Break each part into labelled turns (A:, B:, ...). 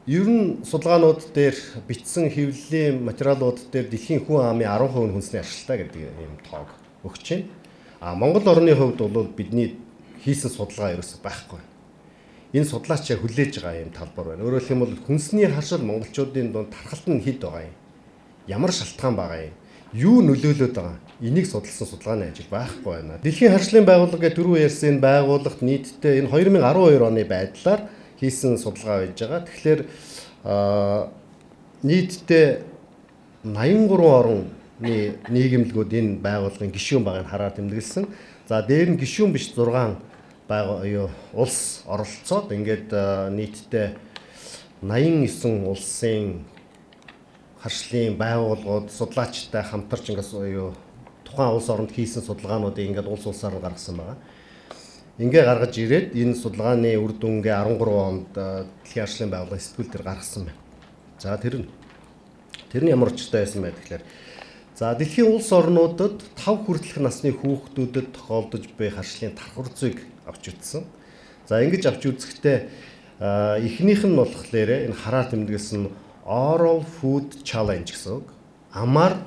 A: Ер нь судалгаанууд дээр бичсэн хэвлэлийн материалууд дээр дэлхийн хүн амын 10% нь хүнсний ашигтай гэдэг ийм тоог өгч байна. Монгол орны хувьд бол бидний хийсэн судалгаа ерөөсөй байхгүй. Энэ судлаач хүлээж байгаа юм талбар байна. Өөрөөр хэлбэл хүнсний харшил монголчуудын дунд тархалт нь хэд байгаа юм? Ямар шалтгаан байгаа юм? Юу нөлөөлөд байгаа? Энийг судалсан судалгааны ажил байхгүй байна. Дэлхийн харшлын байгууллага гэдэг түрүү ярьсан энэ байгууллагт нийтдээ энэ 2012 оны байдлаар хийсэн судалгаа байж байгаа. Тэгэхээр нийтдээ 83 орны нийгэмлэгүүд энэ байгууллагын гишүүн байгааг хараад тэмдэглэсэн. За дээр нь гишүүн биш 6 улс оролцоод ингээд нийтдээ 89 улсын харшлын байгууллагууд судлаачтай хамтарч ингээд тухайн улс оронд хийсэн судалгаануудыг ингээд улс улсаар гаргасан байгаа. Ингээ гаргаж ирээд энэ судалгааны үр дүнгээ 13 онд Дэлхийн харшлын байгууллагын сэтгүүл дээр гаргасан байна. За тэр нь ямар учиртай байсан бэ гэхээр за дэлхийн улс орнуудад 5 хүртэлх насны хүүхдүүдэд тохиолдож буй харшлын тархвар зүйг авч үзсэн. За ингэж авч үзэхдээ эхнийх нь болохоор энэ хараар тэмдэглэсэн oral food challenge гэсэн үг. Амар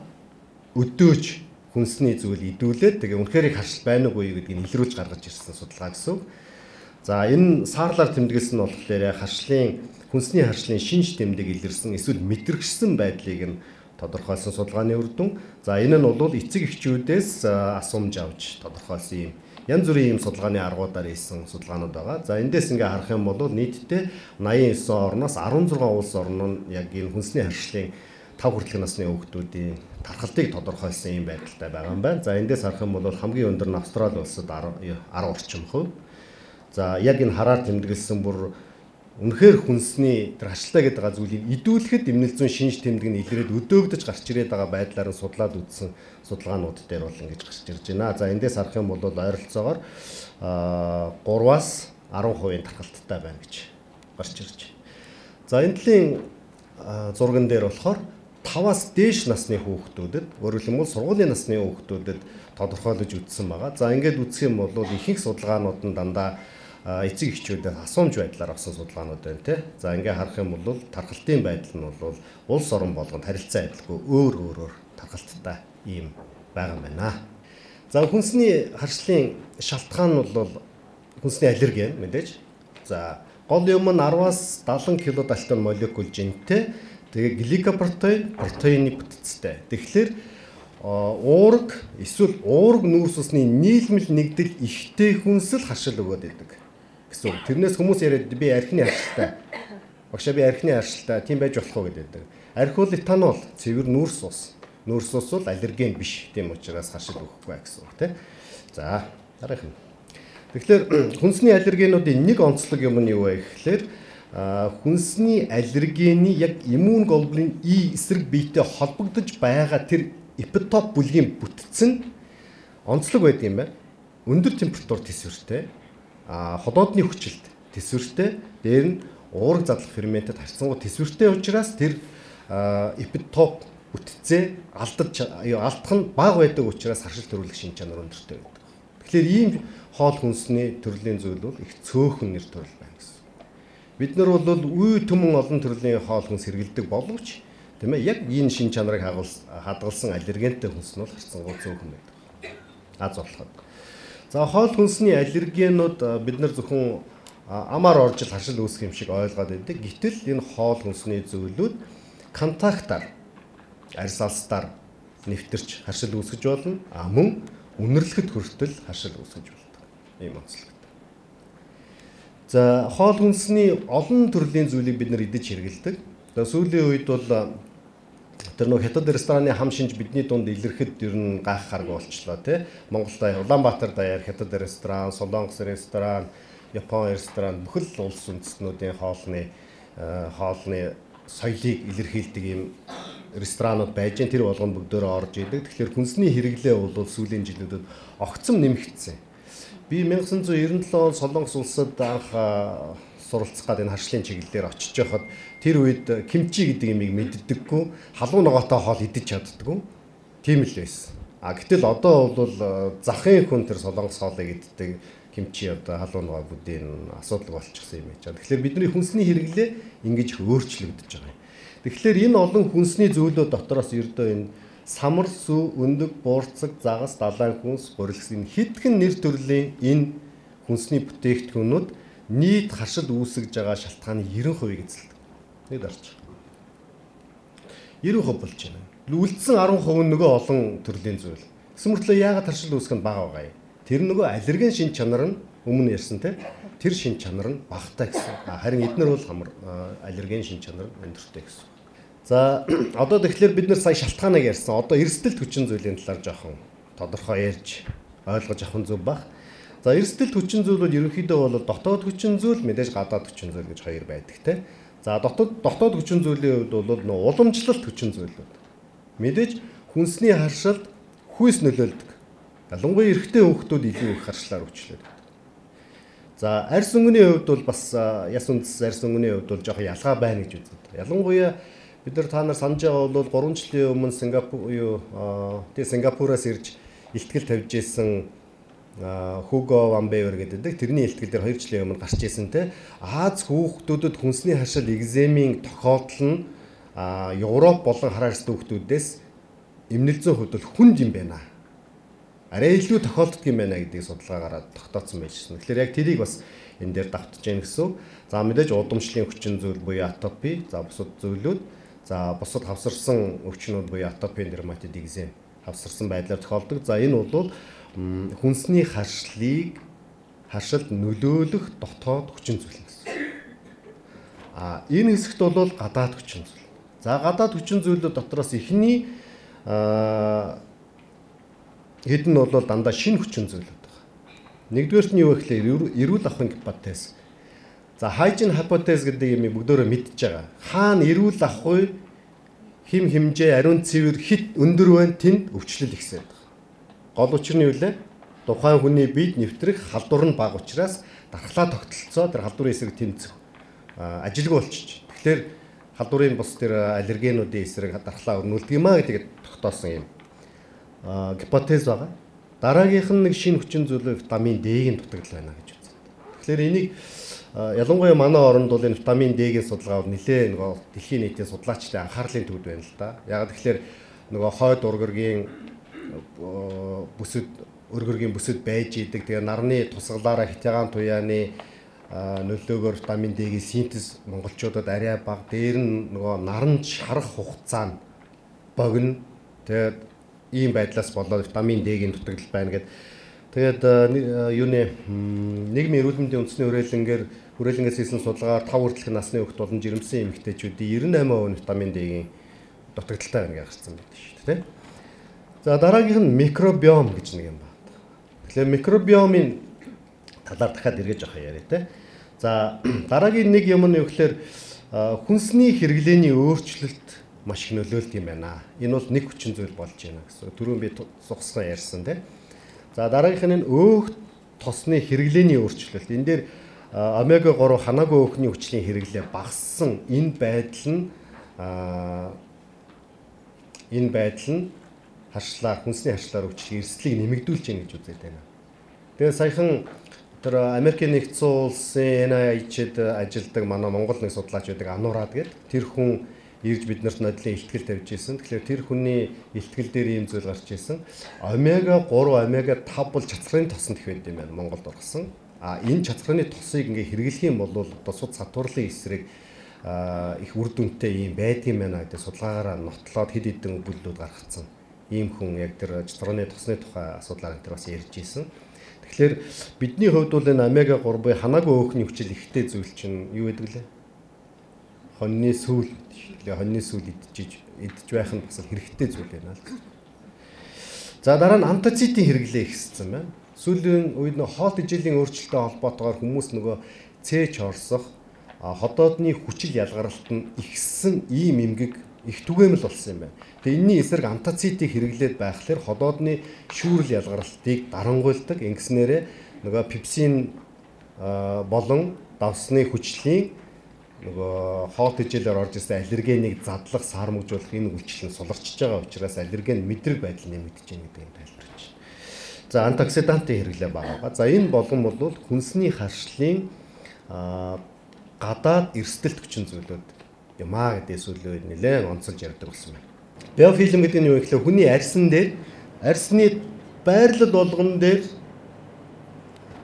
A: өдөөж хүнсний зүйл идүүлээд тэгээ үнэхээр их харшил байна уугүй гэдгийг илрүүлж гаргаж ирсэн судалгаа гэсэн үг. За энэ саарлаар тэмдэглэсэн нь болохоор харшлын хүнсний харшлын шинж тэмдэг илэрсэн эсвэл мэдрэгчсэн байдлыг нь тодорхойлсон судалгааны үр дүн. За энэ нь бол эцэг эхчүүдээс асуумж авч тодорхойлсон юм янз бүрийн юм судалгааны аргуудаар хийсэн судалгаанууд байгаа. За эндээс ингээ харах юм бол нийтдээ 89 орноос 16 улс орн нь яг энэ хүнсний харшлын 5 хүртэлх насны хүүхдүүдийн тархалтыг тодорхойлсон юм байдалтай байгаа юм байна. За эндээс харах юм бол хамгийн өндөр нь Австрали улсад 10 орчим хувь. За яг энэ хараар тэмдэглэсэн бүр үнэхээр хүнсний тэр хашлаа гэдэг зүйлийг идүүлэхэд эмнэлзүүн шинж тэмдэг нь илрээд өдөөгдөж гарч ирээд байгаа байдлаар нь судлаад үзсэн судалгаанууд дээр бол ингэж гарч ирж байна. За эндээс харах юм бол ойролцоогоор 3-аас 10% тархалттай байна гэж гарч ирж байна. За энэ талын зурган дээр болохоор 5-аас дээш насны хүүхдүүдэд өөрөөр хэлбэл сургуулийн насны хүүхдүүдэд тодорхойлож үзсэн байгаа. За ингээд үзэх юм бол ихэнх судалгаанууд нь дандаа эцэг эхчүүдэд асуумж байдлаар авсан судалгаанууд байна тий. За ингээд харах юм бол тархалтын байдал нь бол улс орон болгонд харилцаа адилгүй өөр тархалттай ийм байгаа юм байна. За хүнсний харшлын шалтгаан нь бол хүнсний аллерген мэдээж. За гол юм нь 10-аас 70 килодальтон молекул жинтэй. Тэгээ гликопротеин, протеины бүтцтэй. Тэгэхээр уураг эсвэл уураг нүүрс усны нийлмэл нэгдэл ихтэй хүнсэл харшил өгöd байдаг гэсэн. Тэрнээс хүмүүс яриад би архины харшилтай. Багшаа би архины харшилтай. Тийм байж болох уу гэдэг. Архи бол этанол, цэвэр нүүрс ус. Нүүрс ус бол аллерген биш. Тийм учраас харшил өгөхгүй гэсэн үг тийм. За дараах нь. Тэгэхээр хүнсний аллергенуудын нэг онцлог юм нь юу вэ гэхээр хүнсний аллергений яг иммун глобулин И эсрэг биетэй холбогдож байгаа тэр эпитоп бүлгийн бүтцэн онцлог байдаг юм байна. Өндөр температур тэсвэртэй, ходоодны хүчилт тэсвэртэй, дээр нь уураг задлах ферментэд харьцангуй тэсвэртэй учраас тэр эпитоп бүтцээ алдах нь бага байдаг учраас харшил төрүүлэх шин чанар өндөртэй байдаг. Тэгэхээр ийм хоол хүнсний төрлийн зүйл бол их цөөхөн нэр төрөл байна гэсэн. Бид нар бол үе төмөн олон төрлийн хоол хүнс хэрэглэдэг боловч тийм ээ яг энэ шин чанарыг хадгалсан аллергентэй хүнс нь бол харьцангуй цөөхөн байдаг. Аз болоход. За хоол хүнсний аллергенууд бид нар зөвхөн амаар орж харшил үүсэх юм шиг ойлгоод байдаг. Гэтэл энэ хоол хүнсний зүйлүүд контактаар арьс алстаар нэвтэрч харшил үүсгэж болно. Мөн үнэрлэхэд хүртэл харшил үүсгэж болдог. Ийм онцлог. За хоол хүнсний олон төрлийн зүйлийг бид нар идэж хэрэглэдэг. За сүүлийн үед бол тэр нөх хятад рестораны хам шинж бидний дунд илэрхэд ер нь гайхахааргүй болчлоо тий. Монголд Улаанбаатар даяар хятад ресторан, Солонгос ресторан, Япон ресторан бүхэл улс үндэстнүүдийн хоолны соёлыг илэрхийлдэг ийм ресторанууд байж гэн тэр болгонд бүгдөө орж идэг. Тэгэхээр хүнсний хэрэглээ бол сүүлийн жилүүдэд огцом нэмэгдсэн. Би 1997 он Солонгос улсад анх суралцах гээд энэ харшлын чиглэлээр очиж байхад тэр үед кимчи гэдэг юмыг мэддэггүй, халуун ногоотой хоол идэж чаддаггүй. Тийм л байсан. Гэтэл одоо бол захын хүн тэр Солонгос хоолыг иддэг. кимчи одоо халуун будын асуудал болчихсон юм яаж. Тэгэхээр бидний хүнсний хэрэглээ ингэж өөрчлөгдөж байгаа юм. Тэгэхээр энэ олон хүнсний зүйлүүд дотроос ердөө энэ самар, сүв, өндөг, буурцаг, загас, далайн хүнс, гурил гэсэн хэдхэн нэр төрлийн энэ хүнсний бүтээгдэхүүнүүд нийт харшил үүсгэж байгаа шалтгааны 90% эзэлдэг. Нэг дарж. 90% болж байна. Үлдсэн 10% нөгөө олон төрлийн зүйл. Гэсэн мөртлөө яагаад харшил үүсгэх нь бага байгаа юм? Тэр нөгөө аллерген шин чанар нь өмнө ярьсан те тэр шин чанар нь багтай гэсэн. Харин эднэр бол хамар аллерген шин чанар өндөртэй гэсэн. За одоо тэгэхээр бид нар сая шалтгааныг ярьсан. Одоо эрсдэлт хүчин зүйлийн талаар жоохон тодорхой ярьж ойлгож авах нь зөв баг. За эрсдэлт хүчин зүйл бол ерөнхийдөө бол дотоод хүчин зүйл мэдээж гадаад хүчин зүйл гэж хоёр байдаг те. За дотоод хүчин зүйлийн хувьд бол нөө уламжлалт хүчин зүйлүүд. Мэдээж хүнсний харшилд хүйс нөлөөлдөг. Ялангуяа эрэгтэй хүүхдүүд илүү их харшлаар өвчлөдөг. За арьс өнгөний хувьд бол бас яс үндэс арьс өнгөний хувьд бол жоохон ялгаа байна гэж үздэг. Ялангуяа бид нар та нар санаж байгаа бол 3 жилийн өмнө Сингапураас ирж илтгэл тавьж исэн Хуго Вамбевер гэдэг тэрний илтгэл дээр 2 жилийн өмнө гарч исэн те Аз хүүхдүүдэд хүнсний харшил экземийн тохиолдол нь Европ болон хараа арьс хүүхдүүдээс эмнэлзэн хувьд бол хүнд юм байна. Арай илүү тохиолддог юм байна гэдгийг судалгаагаар тогтооцсон байжсэн. Тэгэхээр яг тэрийг бас энэ дээр давтаж яах гэсэн. За мэдээж удамшлын хүчин зүйл буюу атопи, за бусад зүйлүүд, за бусад хавсарсан өвчнүүд буюу атопийн дерматит экзем хавсарсан байдлаар тохиолдог. За энэ бол хүнсний харшлыг харшилд нөлөөлөх дотоод хүчин зүйл гэсэн. Энэ хэсэгт бол гадаад хүчин зүйл. За гадаад хүчин зүйлүүд дотроос эхний хэд нь бол дандаа шинэ хүчин зүйлүүд байна. Нэгдүгээрт нь юу вэ гэхээр эрүүл ахуйн гипотез. За хайжин гипотез гэдэг юм бүгдөө мэдж байгаа. Хаана эрүүл ахуй хим хэмжээ ариун цэвэр хит өндөр байна тэнд өвчлөл ихсээд байгаа. Гол учир нь юу вэ? Тухайн хүний биед нэвтрэх халдвар нь бага учраас дархлаа тогтолцоо тэр халдварын эсрэг тэмцэх ажилгүй болчих. Тэгэхээр халдварын бус тэр аллергенуудын эсрэг дархлаа өрнүүлдэг юм а гэдэг тогтоосон юм гипотез байгаа. Дараагийнх нь нэг шинэ хүчин зүйл витамин D-ийн дутагдал байна гэж үздэг. Тэгэхээр энийг ялангуяа манай оронд бол энэ витамин D-ийн судалгаа нэлээ нөгөө дэлхийн нийтийн судлаачдын анхаарлын төвд байна л да. Яг тэгэхээр нөгөө хойд ургыргийн бүсэд байж идэг. Тэгээ нарны тусгалаараа хятагаан туяаны нөлөөгөөр витамин D-ийн синтез монголчуудад арай бага. Дээр нь нөгөө наран шарах хугацаа нь богино. Тэгээд ийм байдлаас болоод витамин D-ийн дутагдал байна гэдэг. Тэгээд нийгмийн эрүүл мэндийн үндэсний хүрээлэнгээс хийсэн судалгаагаар 5 хүртэлх насны хүүхэд болон жирэмсэн эмэгтэйчүүдийн 98% витамин D-ийн дутагдaltaй байна гэж гарсан байдаг шүү дээ. За дараагийнх нь микробиом гэж нэг юм байна. Тэгэхээр микробиомын талаар дахиад эргэж авах яриа те. За дараагийн нэг юм нь юу гэхээр хүнсний хэрэглээний өөрчлөлт маш их нөлөөлт юм байна. Энэ бол нэг хүчин зүйл болж байна гэсэн. Түрүүн би сугасган ярьсан тийм. За дараагийнх нь өөх тосны хэрэглээний өөрчлөлт. Энэ дээр омега 3 ханаагүй өөхний хүчлийн хэрэглээ багассан. Энэ байдал нь хүнсний харшлаар өвчлөг эрсдлийг нэмэгдүүлж байна гэж үзээд байна. Тэгээ саяхан тэр Америкийн нэгдсэн улсын NIH-д ажилладаг манай Монгол нэг судлаач байдаг Анураад гэдэг. Тэр хүн ирж биднэрт нодлын илтгэл тавьж ирсэн. Тэгэхээр тэр хүний илтгэл дээр ийм зүйл гарч ирсэн. Омега 3, омега 5 бол чацрын тоснд их байд юм байна Монголд орсон. Энэ чацрын тосыг ингээ хэрэглэх юм бол суд сатуурлын эсрэг их үр дүнтэй юм байдаг юм байна гэдэг судалгаагаар нотлоод хэд хэдэн өгүүлбэрүүд гаргацсан. Ийм хүн яг тэр чацрын тосны тухай асуудлаар энэ бас ярьж ирсэн. Тэгэхээр бидний хувьд бол энэ омега 3 буюу ханаагүй өөхний хүчил ихтэй зүйл чинь юу гэдэг лээ? Хоньны сүүл. Тэгээ хоньны сүүл идж байх нь бас хэрэгтэй зүйл байна л. За дараа нь антоцитийн хэрэглээ ихссэн байна. Сүүлийн үед нэг хоол ижилийн өөрчлөлттэй холбоотойгоор хүмүүс нөгөө цээч орсох, ходоодны хүчил ялгаралт нь ихссэн ийм эмгэг их түгээмэл болсон юм байна. Тэгээ энэний эсрэг антоцитийг хэрэглээд байхлаар ходоодны шүүрэл ялгаралтыг дарангуйлдаг. Ингэснээрээ нөгөө пепсин болон давсны хүчлийн нөгөө хоол ижилээр орж ирсэн аллергенийг задлах, сармагжуулах энэ үйлчлэл нь суларчж байгаа учраас аллерген мэдрэг байдал нэмэгдэж байна гэдэг юм тайлбарч байна. За антиоксидантын хэрэглээ бага. За энэ болгон бол хүнсний харшлын гадаад эрсдэлт хүчин зүйлүүд юм аа гэдэг зүйлөө нэлээд онцолж ярьдаг болсон байна. Биофильм гэдэг нь юу гэхээр хүний арьсан дээр арьсны байрлал болгон дээр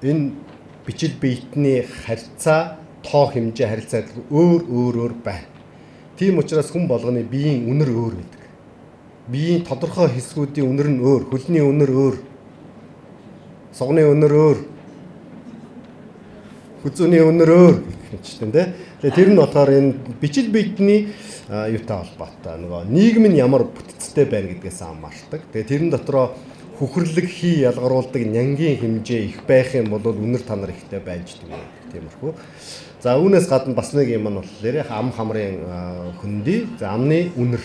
A: энэ бичил биетний харьцаа тоо хэмжээ харилцаа өөр байна. Тийм учраас хүн болгоны биеийн үнэр өөр байдаг. Биеийн тодорхой хэсгүүдийн үнэр нь өөр, хөлний үнэр өөр, сугны үнэр өөр, хүзүүний үнэр өөр гэх юм тийм. Тэгээ тэр нь болохоор энэ бичил биетний юутай холбоотой нөгөө нийгэм нь ямар бүтцтэй байна гэдгээс хамаардаг. Тэгээ тэрэн дотроо хүхэрлэг хий ялгаруулдаг нянгийн хэмжээ их байх юм бол үнэр танар ихтэй байж байгаа тиймэрхүү. За үүнээс гадна бас нэг юм нь болохоор ам хамрын хөндөй. За амны үнэр.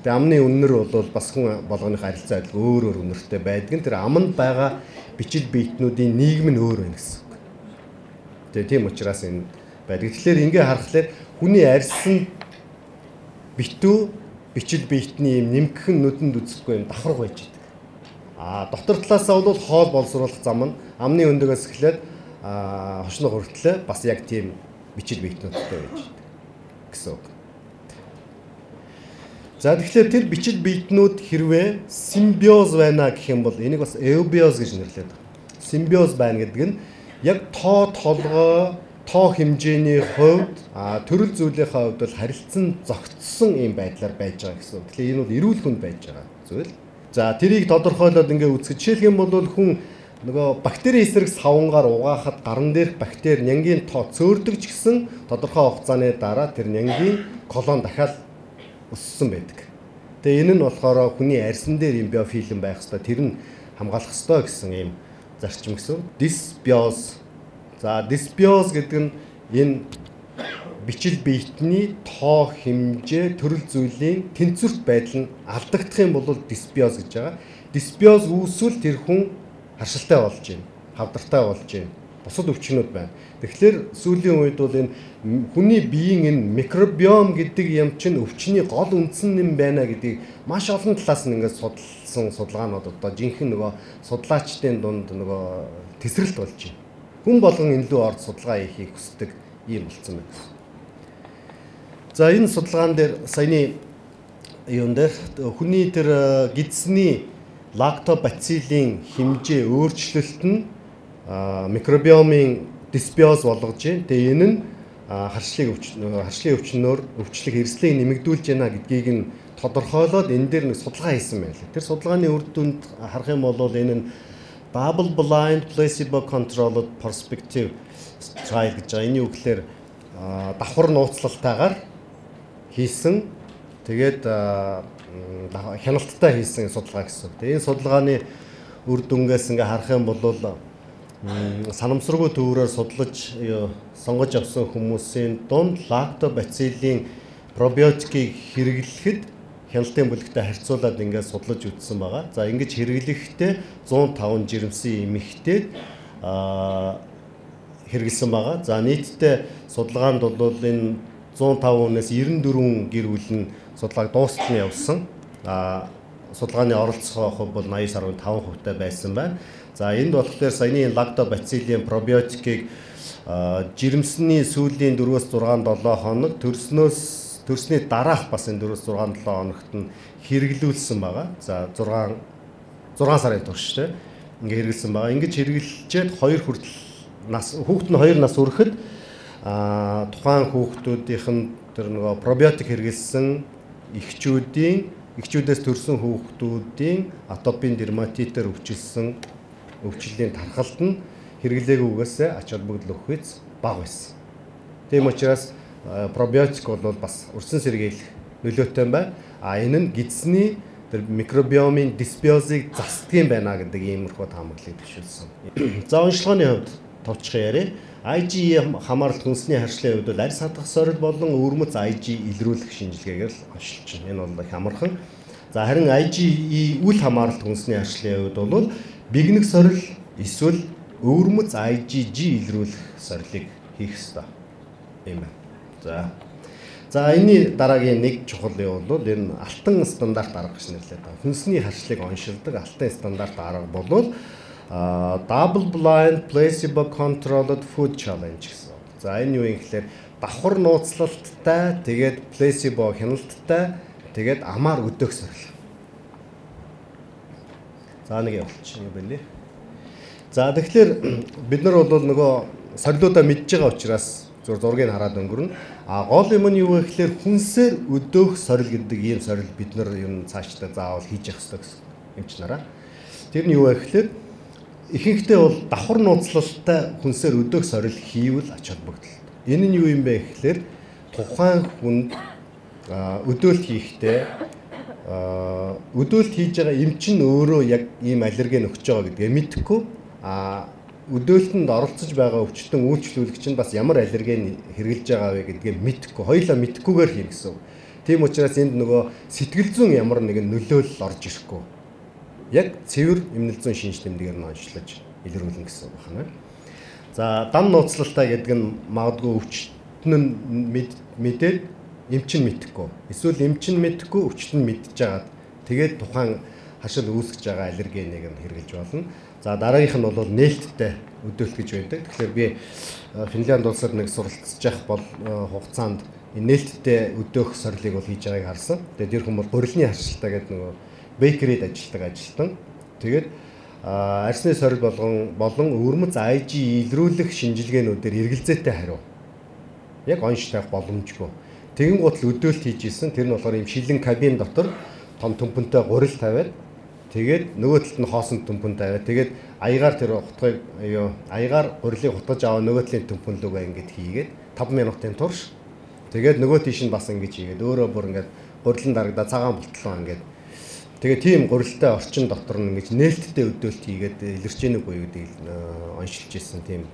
A: Тэгээ амны үнэр бол бас хүн болгоных харилцаа адил өөр үнэртэй байдаг. Тэр аманд байгаа бичил биетнүүдийн нийгэм нь өөр байна гэсэн үг. Тэгээ тийм учраас энэ байдаг. Тэгэхээр ингээ харахад хүний арьсан битүү бичил биетний юм нэмгхэн нүдэнд үзэхгүй юм давхарга байж байдаг. Дотор талаасаа бол хоол боловсруулах зам нь амны өндөгөөс эхлээд хошно хүртлээ бас яг тийм бичил биетнүүдтэй байж байдаг гэсэн үг. За тэгэхээр тэр бичил биетнүүд хэрвээ симбиоз байна гэх юм бол энийг бас эубиоз гэж нэрлэдэг. Симбиоз байна гэдэг нь яг тоо толгой тоо хэмжээний хувьд төрөл зүйлийн хувьд бол харилцан зогтсон юм байдлаар байж байгаа гэсэн. Тэгэхээр энэ бол эрүүл хүнд байж байгаа зүйл. За тэрийг тодорхойлоод ингээ үзэх. Жишээлх юм бол хүн нөгөө бактери эсрэг савнгаар угаахад гаран дээрх бактери нянгийн тоо цөөрдөг ч гэсэн тодорхой хугацааны дараа тэр нянгийн колон дахиад өссөн байдаг. Тэгээ энэ нь болохоор хүний арьсан дээр юм биофильм байх хэвээр тэр нь хамгаалах хэвээр гэсэн юм зарчим гэсэн. Дисбиоз. За дисбиоз гэдэг нь энэ бичил биетний тоо хэмжээ төрөл зүйлийн тэнцвэрт байдал нь алдагдах юм бол дисбиоз гэж байгаа. Дисбиоз үүсвэл тэр хүн харшилтай болж байна, хавдартай болж байна. Бусад өвчнүүд байна. Тэгэхээр сүүлийн үед бол энэ хүний биеийн энэ микробиом гэдэг юм чинь өвчний гол үндсэн юм байна гэдгийг маш олон талаас нь ингээд судалсан судалгаанууд одоо жинхэнэ нөгөө судлаачдын дунд нөгөө тесрэлт болж байна. Хүн болгон илүү орд судалгаа хийхийг хүсдэг юм болсон байна. За энэ судалгаан дээр саяны юун дээр хүний тэр гидсний лактобацилийн хэмжээ өөрчлөлт нь микробиомын дисбиоз болгож байна. Тэгээ энэ нь харшлын өвчнөөр өвчлөх эрсдлийг нэмэгдүүлж байна гэдгийг нь тодорхойлоод энэ дээр нэг судалгаа хийсэн байна лээ. Тэр судалгааны үр дүнд харах юм бол энэ нь double blind placebo controlled prospective trial гэж байгаа. Энэ юу гэхээр давхар нууцлалтайгаар хийсэн тэгээд хяналттай хийсэн судалгаа гэсэн. Тэгээ энэ судалгааны үр дүнгээс ингээ харах юм бол санамсаргүй төвөрөөр судалж сонгож авсан хүмүүсийн дунд лактобацилийн пробиотикийг хэрэглэхэд хяналтын бүлэгтэй харьцуулаад ингээд судлаж үзсэн байгаа. За ингэж хэрэглэхдээ 105 жирэмсэн эмэгтэйд хэрэгэлсэн байгаа. За нийтдээ судалгаанд бол энэ 105 хүнээс 94 гэр бүл нь судалгааг дуустал нь явуулсан. Судалгааны оролцох хувь бол 80.5% байсан байна. За энд болохоор саяны лактобацилийн пробиотикийг жирэмсний сүүлийн 4-6-7 хоног төрсний дараах бас энэ 4-6-7 хоногт нь хэрэглүүлсэн байгаа. За 6 сарын турш тийм ингээ хэрэглэсэн байгаа. Ингэж хэрэглэжээд 2 хүртэл хүүхэд нь 2 нас хүрэхэд тухайн хүүхдүүдийнх нь тэр нөгөө пробиотик хэрэглэсэн эхчүүдээс төрсэн хүүхдүүдийн атопийн дерматитээр өвчлөлийн тархалт нь хэрэглээгүйгээс ач холбогдол өгөхөйц бага байсан. Тийм учраас пробиотик бол бас урьдчилан сэргийлэх нөлөөтэй байна. Энэ нь гидсний тэр микробиомын дисбиозыг засдгийм байна гэдэг иймэрхүү таамаглалыг төвшүүлсэн. За онцлогооны хувьд товчхон яриа. IgE хамааралт хүнсний харшлын хувьд бол арьс хадах сорил болон өвөрмөц IgE илрүүлэх шинжилгээгээр онцолж байна. Энэ бол их амархан. За харин IgE үл хамааралт хүнсний харшлын хувьд бол бигнэг сорил эсвэл өвөрмөц IgG илрүүлэх сорилыг хийх ёстой юм байна. За энэний дараагийн нэг чухал юм бол энэ алтан стандарт арга гэж нэрлэдэг. Хүнсний харшлыг оншилдог алтан стандарт арга бол double blind placebo controlled food challenge гэсэн. За энэ юу юм гэхээр давхар нууцлалттай тэгээд пласебо хяналттай тэгээд амаар өдөөх сорил. За нэг явуулчих юм байна лээ. За тэгэхээр бид нар бол нөгөө сорилуудаа мэдж байгаа учраас зургийг хараад өнгөрнө. Гол юм нь юу вэ гэхээр хүнсээр өдөөх сорил гэдэг ийм сорил бид нар юм цаашдаа заавал хийж явах хэрэгтэй гэсэн эмчнараа. Тэр нь юу вэ гэхээр ихэнхдээ бол давхар нууцлалтай хүнсээр өдөөх сорил хийвэл ач холбогдол. Энэ нь юу юм бэ гэхээр тухайн хүнд өдөөлт хийхдээ өдөөлт хийж байгаа эмч нь өөрөө яг ийм аллерген өгч байгаа гэдгээ мэдэхгүй өдөөлтөнд оролцож байгаа өвчтөн үйлчлүүлэгч нь бас ямар аллерген хэрэгжилж байгаа вэ гэдгээ мэдэхгүй хоёулаа мэдэхгүйгээр хийнэ гэсэн. Тийм учраас энд нөгөө сэтгэл зүйн ямар нэгэн нөлөөлөл орж ирэхгүй. Яг цэвэр эмнэл зүйн шинж тэмдгээр нь онцлож илрүүлнэ гэсэн үг байна. За дан нууцлалтай гэдэг нь магадгүй өвчтөн нь мэдээд эмч нь мэдэхгүй. Эсвэл эмч нь мэдэхгүй өвчтөн нь мэдж байгаад тэгээд тухайн хашил үүсгэж байгаа аллергеныг нь хэрэгжилж болно. За дараагийнх нь бол нээлттэй өдөөлт гэж байдаг. Тэгэхээр би Финлянд улсад нэг суралцж явах хугацаанд нээлттэй өдөөх сорилыг бол хийж байгааг харсан. Тэгээд тэр хүмүүс гурилны харшилтаа гэдэг нөгөө бейкерид ажилладаг ажилтан. Тэгээд арсны сорил болон өвөрмөц IG илрүүлэх шинжилгээнүүдээр эргэлзээтэй хариу. Яг онцлох боломжгүй. Тэгэн гутал өдөөлт хийж исэн. Тэр нь болохоор юм шилэн кабин дотор том төмпөнтэй гурил тавиад тэгээд нөгөө талд нь хоосон төмпөн тавиад тэгээд аягаар тэр хутгыг аягаар гурилыг хутгаж аваа нөгөө талын төмпөн лүгээ ингэж хийгээд 5 минутын турш тэгээд нөгөө тийш нь бас ингэж хийгээд өөрөө бүр ингэж гурилан дарагдаа цагаан болтлоо ингэж тэгээд тийм гурилтай орчин дотор нь ингэж нээлттэй өдөөлт хийгээд илэрч ийнэг үе гэдэг оншилж ирсэн тийм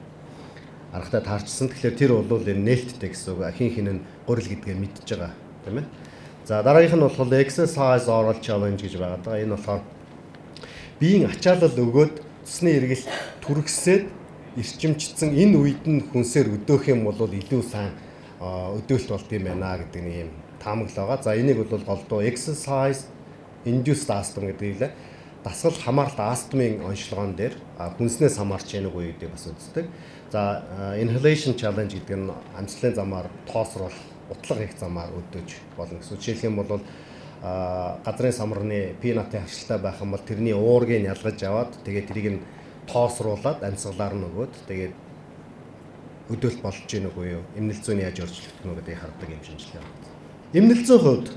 A: аргатай таарчсан. Тэгэхээр тэр бол энэ нээлттэй гэсэн үг. Хин хин нь гурил гэдгээ мэдж байгаа тийм ээ. За дараагийнх нь болохоор exercise oral challenge гэж байгаа даа. Энэ болохоор биеийн ачаалал өгөөд цэсний эргэлт түргсээд эрчимчдсэн энэ үед нь хүнсээр өдөөх юм бол илүү сайн өдөөлт болд юм байна гэдэг нэг юм таамаглал байгаа. За энийг бол голдуу exercise induced asthma гэдэг нь дасгал хамааралт астмын онцлогоон дээр хүнснээс хамаарч яах вэ гэдэг бас үздэг. За inhalation challenge гэдэг нь амжилтын замаар тоосруулах, утлаг хийх замаар өдөөж болно гэсэн. Жишээлх юм бол газрын самарны пинатын харшилтай байх юм бол тэрний уургийг ялгаж аваад тэгээд тэрийг нь тоосруулаад амьсгалаар нь өгөөд тэгээд өдөөлт болж гин үгүй юу? Эмнэлзүүн яаж өөрчлөгдөх нь гэдгийг хардаг юм шинжилгээ байна. Эмнэлзүүн хувьд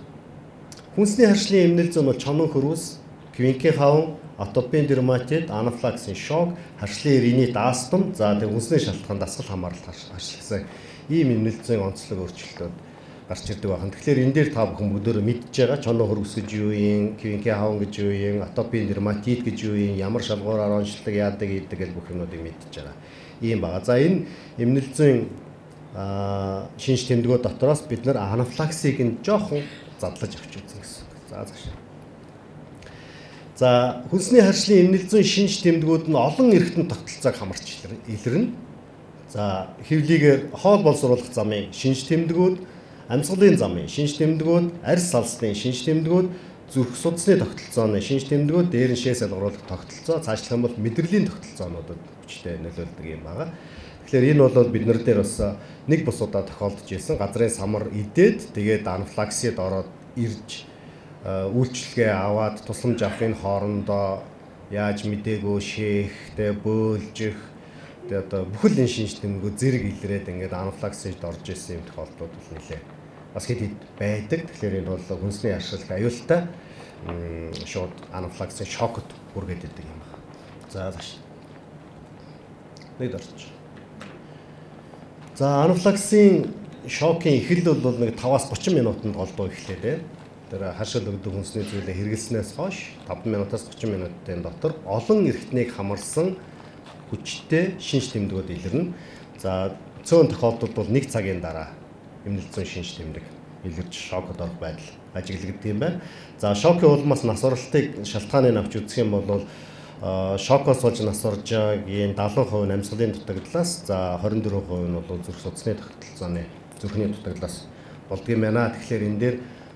A: хүнсний харшлын эмнэлзүүн бол чонон хөрвс, квинкийн хавн, атопийн дерматит, анафлаксын шок, харшлын ринит астм, за тэгээд хүнсний шалтгаан дасгал хамааралт харшилсан ийм эмнэлзүүн онцлог өөрчлөлтүүд гарч ирдэг байна. Тэгэхээр энэ дээр та бүхэн бүгдөө мэдж байгаа чонон хөрвс гэж юу юм, квинкийн хавн гэж юу юм, атопийн дерматит гэж юу юм, ямар шалгуураар онцлог яадаг гэдэг л бүх юмнуудыг мэдж байгаа. Ийм байгаа. За энэ эмнэлзүүн шинж тэмдгүүд дотроос бид нар анафлаксыг нь жоохон задлаж авч үзэн гэсэн. За зааш. За хүнсний харшлын эмнэлзүүн шинж тэмдгүүд нь олон эргэтэн тогтолцоог хамарч илэрнэ. За хэвлийгээр хоол боловсруулах замын шинж тэмдгүүд, амьсгалын замын шинж тэмдгүүд, арьс салсны шинж тэмдгүүд, зүрх судасны тогтолцооны шинж тэмдгүүд, дээрэн шээ салгаруулах тогтолцоо, цаашлах юм бол мэдрэлийн тогтолцоонуудад хүчтэй нөлөөлдөг юм байна. Тэгэхээр энэ бол бид нар дээр бас нэг бус удаа тохиолдож ирсэн. Газрын самар идээд тэгээд анафлаксид ороод ирж үйлчлэгээ аваад тусламж авахын хоорондоо яаж мдээгүй шээх, тэгээд бөөлжих, тэгээд одоо бүхэл энэ шинж тэмдгүүд зэрэг илрээд ингээд анафлаксид орж ирсэн юм тохиолдлууд бол нэлээ бас хэд байдаг. Тэгэхээр энэ бол хүнсний харшилт аюултай шууд анафлаксын шокод хүргээд идэг юм байна. За зааш. Нэг дарж. За анафлаксын шокын эхлэл бол нэг 5-аас 30 минутанд голдуу эхлэв дээ. Тэр харшил өгдөг хүнсний зүйлээ хэрэглэснээс хойш 5 минутаас 30 минутын дотор олон эрхтнийг хамарсан хүчтэй шинж тэмдгүүд илэрнэ. За цөөн тохиолдолд бол 1 цагийн дараа эмнэлзүүн шинж тэмдэг илэрч шокод орох байдал ажиглагддаг юм байна. За шокын улмаас нас оролтыг шалтгааныг авч үзэх юм бол шокоос болж нас орж байгаагийн 70% нь амьсгалын дутагдлаас, за 24% нь бол зүрх судасны тогтолцооны зүрхний дутагдлаас болдго юм байна. Тэгэхээр энэ дээр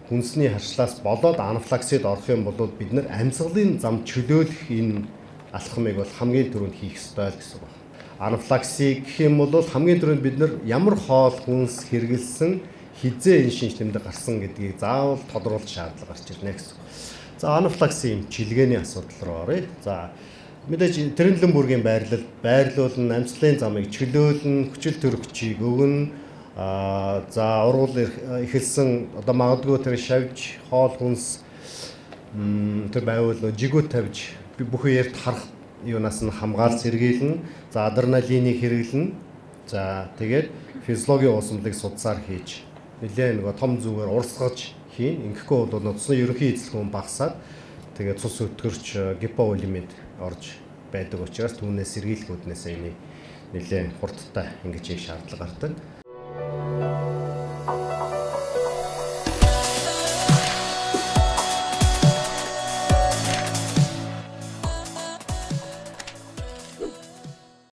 A: хүнсний харшлаас болоод анафлаксид орох юм бол бид нар амьсгалын зам чөлөөлөх энэ алхмыг бол хамгийн түрүүнд хийх ёстой л гэсэн байна. Анафлакси гэх юм бол хамгийн түрүүнд бид нар ямар хоол хүнс хэрэгэлсэн хизээ энэ шинж тэмдэг гарсан гэдгийг заавал тодруулах шаардлага гарч ирнэ гэсэн. За анафлакси чилгээний асуудал руу оръё. За мэдээж тэрнлэн бүргийн байрлуулна, амьслын замыг чөлөөлнө, хүчил төрөгчийг өгнө. За ургуул эхэлсэн одоо магадгүй тэр шавж хоол хүнс тэр байвал жигүүд тавьж бүх үеэрт харах юунаас нь хамгаалж сэргийлнэ. За адреналиныг хэрэглэнэ. За тэгээд физиологийн уусамлыг судсаар хийж нэлээ нөгөө том зүгээр урсгаж хийн. Ингэхгүй бол нутасны ерөнхий эзлэх хүн багасаад тэгээд цус өтгөрч гиповолемид орж байдаг учраас түүнээс сэргийлэх үүднээс энийг нэлээ хурдтай ингэж хийх шаардлага гардаг.